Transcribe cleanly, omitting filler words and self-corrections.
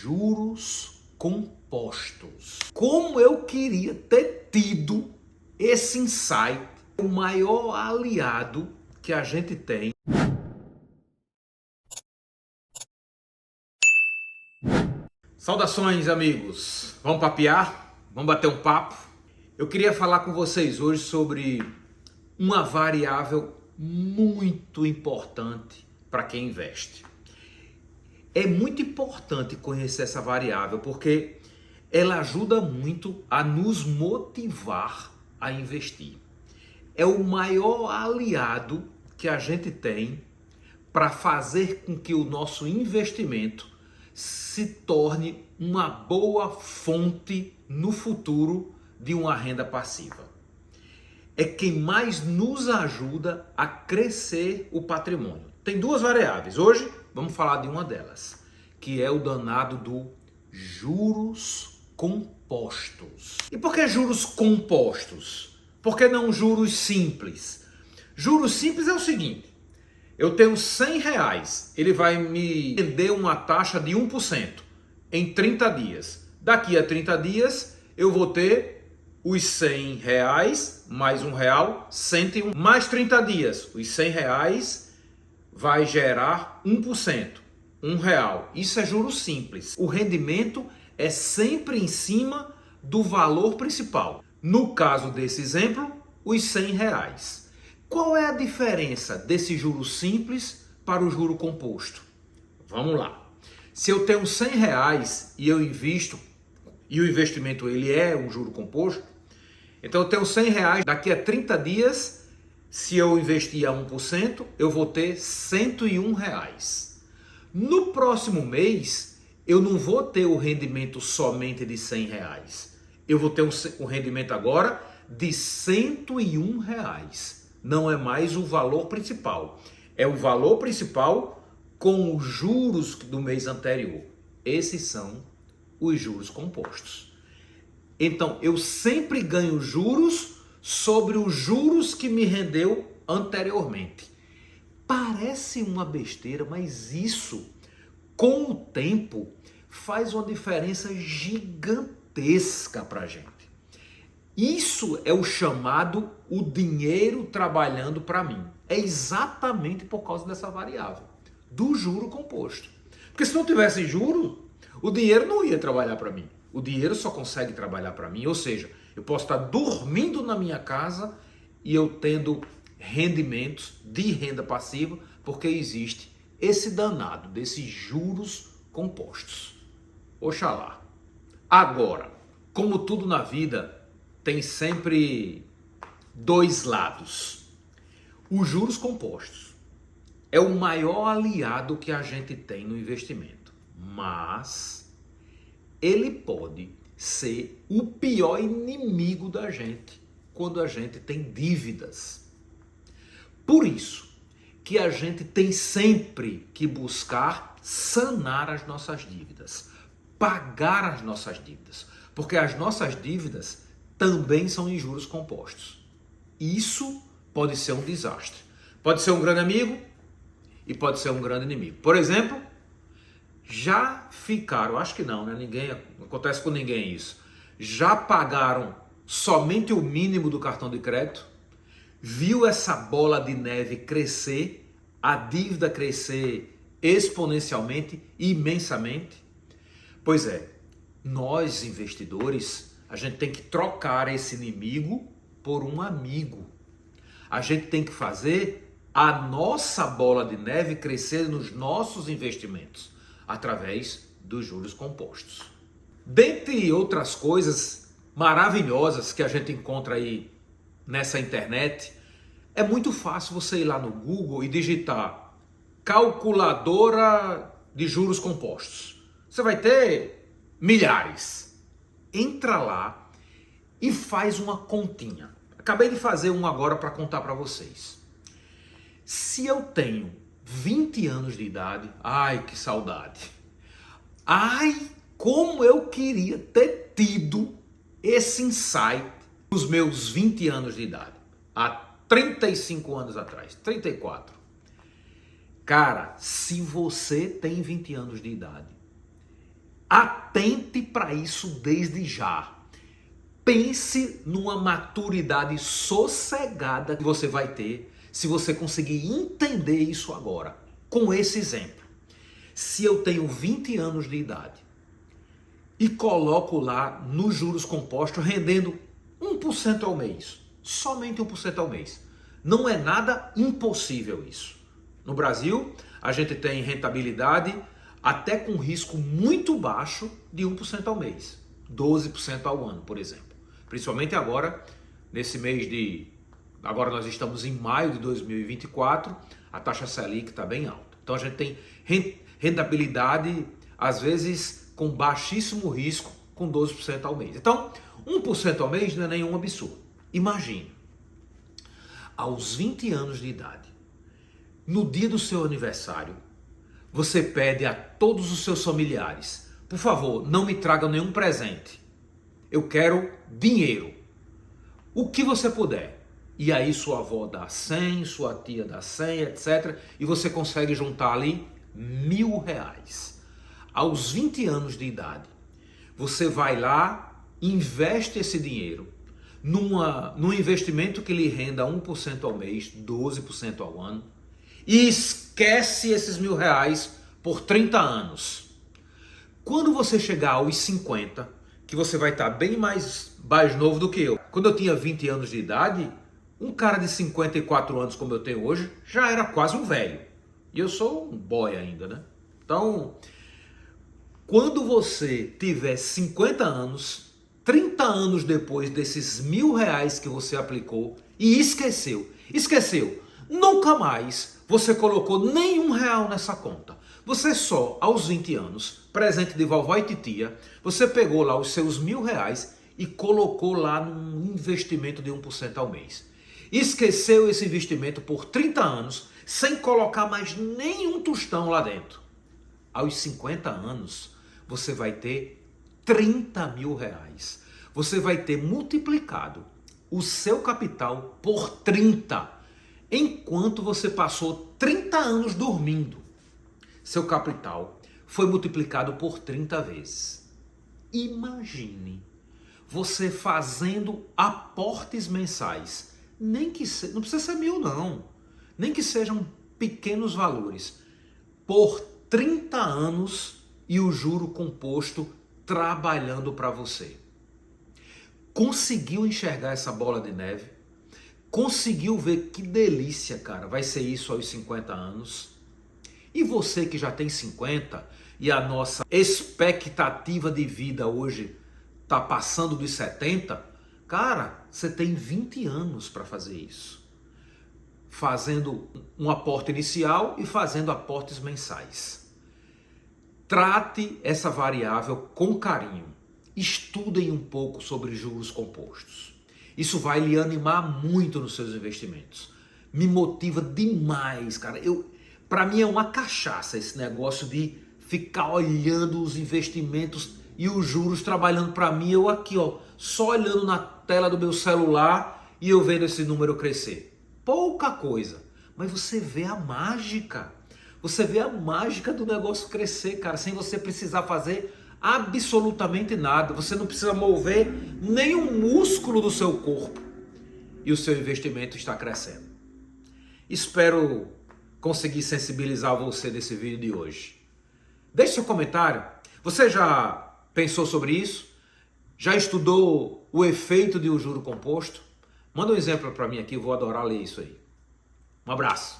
juros compostos. Como eu queria ter tido esse insight, o maior aliado que a gente tem. Saudações, amigos. Vamos papear? Vamos bater um papo? Eu queria falar com vocês hoje sobre uma variável muito importante para quem investe. É muito importante conhecer essa variável porque ela ajuda muito a nos motivar a investir. É o maior aliado que a gente tem para fazer com que o nosso investimento se torne uma boa fonte no futuro de uma renda passiva. É quem mais nos ajuda a crescer o patrimônio. Tem duas variáveis. Hoje vamos falar de uma delas, que é o danado do juros compostos. E por que juros compostos? Por que não juros simples? Juros simples é o seguinte: eu tenho 100 reais, ele vai me render uma taxa de 1% em 30 dias. Daqui a 30 dias eu vou ter os 100 reais mais R$1, 101. Mais 30 dias, os 100 reais vai gerar 1%, R$1. Isso é juros simples. O rendimento é sempre em cima do valor principal. No caso desse exemplo, os 100 reais. Qual é a diferença desse juro simples para o juro composto? Vamos lá. Se eu tenho 100 reais e eu invisto, e o investimento ele é um juro composto, então eu tenho 100 reais, daqui a 30 dias, se eu investir a 1%, eu vou ter 101 reais. No próximo mês, eu não vou ter o rendimento somente de 100 reais. Eu vou ter um rendimento agora de 101 reais. Não é mais o valor principal. É o valor principal com os juros do mês anterior. Esses são os juros compostos. Então, eu sempre ganho juros sobre os juros que me rendeu anteriormente. Parece uma besteira, mas isso, com o tempo, faz uma diferença gigantesca para a gente. Isso é o chamado o dinheiro trabalhando para mim. É exatamente por causa dessa variável, do juro composto. Porque se não tivesse juro, o dinheiro não ia trabalhar para mim. O dinheiro só consegue trabalhar para mim, ou seja, eu posso estar dormindo na minha casa e eu tendo rendimentos de renda passiva, porque existe esse danado desses juros compostos. Oxalá. Agora, como tudo na vida, tem sempre dois lados. Os juros compostos é o maior aliado que a gente tem no investimento, mas ele pode ser o pior inimigo da gente quando a gente tem dívidas. Por isso que a gente tem sempre que buscar sanar as nossas dívidas, pagar as nossas dívidas, porque as nossas dívidas também são em juros compostos. Isso pode ser um desastre. Pode ser um grande amigo e pode ser um grande inimigo. Por exemplo, já ficaram, acho que não, né? Não acontece com ninguém isso. Já pagaram somente o mínimo do cartão de crédito? Viu essa bola de neve crescer, a dívida crescer exponencialmente, imensamente? Pois é, nós investidores, a gente tem que trocar esse inimigo por um amigo. A gente tem que fazer a nossa bola de neve crescer nos nossos investimentos, através dos juros compostos. Dentre outras coisas maravilhosas que a gente encontra aí nessa internet, é muito fácil você ir lá no Google e digitar calculadora de juros compostos. Você vai ter milhares. Entra lá e faz uma continha. Acabei de fazer uma agora para contar para vocês. Se eu tenho 20 anos de idade, ai que saudade. Ai, como eu queria ter tido esse insight nos meus 20 anos de idade. Há 35 anos atrás, 34. Cara, se você tem 20 anos de idade, atente para isso desde já. Pense numa maturidade sossegada que você vai ter se você conseguir entender isso agora. Com esse exemplo, se eu tenho 20 anos de idade e coloco lá nos juros compostos rendendo 1% ao mês, somente 1% ao mês, não é nada impossível isso. No Brasil, a gente tem rentabilidade até com risco muito baixo de 1% ao mês, 12% ao ano, por exemplo. Principalmente agora, nesse mês de... Agora nós estamos em maio de 2024, a taxa Selic está bem alta. Então a gente tem rentabilidade, às vezes, com baixíssimo risco, com 12% ao mês. Então, 1% ao mês não é nenhum absurdo. Imagine, aos 20 anos de idade, no dia do seu aniversário, você pede a todos os seus familiares, por favor, não me tragam nenhum presente. Eu quero dinheiro. O que você puder. E aí sua avó dá 100, sua tia dá 100, etc. E você consegue juntar ali R$1.000. Aos 20 anos de idade, você vai lá, investe esse dinheiro num investimento que lhe renda 1% ao mês, 12% ao ano, e esquece esses R$1.000 por 30 anos. Quando você chegar aos 50, que você vai estar bem mais novo do que eu. Quando eu tinha 20 anos de idade, um cara de 54 anos como eu tenho hoje, já era quase um velho. E eu sou um boy ainda, né? Então, quando você tiver 50 anos, 30 anos depois desses R$1.000 que você aplicou e esqueceu, nunca mais você colocou nenhum real nessa conta. Você só, aos 20 anos, presente de vovó e titia, você pegou lá os seus R$1.000 e colocou lá num investimento de 1% ao mês. Esqueceu esse investimento por 30 anos, sem colocar mais nenhum tostão lá dentro. Aos 50 anos, você vai ter R$30.000. Você vai ter multiplicado o seu capital por 30, enquanto você passou 30 anos dormindo. Seu capital foi multiplicado por 30 vezes. Imagine você fazendo aportes mensais, nem que não precisa ser 1.000 não, nem que sejam pequenos valores, por 30 anos e o juro composto trabalhando para você. Conseguiu enxergar essa bola de neve? Conseguiu ver que delícia, cara, vai ser isso aos 50 anos? E você que já tem 50 e a nossa expectativa de vida hoje está passando dos 70, cara, você tem 20 anos para fazer isso. Fazendo um aporte inicial e fazendo aportes mensais. Trate essa variável com carinho. Estudem um pouco sobre juros compostos. Isso vai lhe animar muito nos seus investimentos. Me motiva demais, cara. Para mim é uma cachaça esse negócio de ficar olhando os investimentos e os juros trabalhando para mim. Eu aqui, ó, só olhando na tela do meu celular e eu vendo esse número crescer. Pouca coisa, mas você vê a mágica. Você vê a mágica do negócio crescer, cara, sem você precisar fazer absolutamente nada. Você não precisa mover nenhum músculo do seu corpo e o seu investimento está crescendo. Espero conseguir sensibilizar você nesse vídeo de hoje. Deixe seu comentário. Você já pensou sobre isso? Já estudou o efeito de um juro composto? Manda um exemplo para mim aqui, eu vou adorar ler isso aí. Um abraço.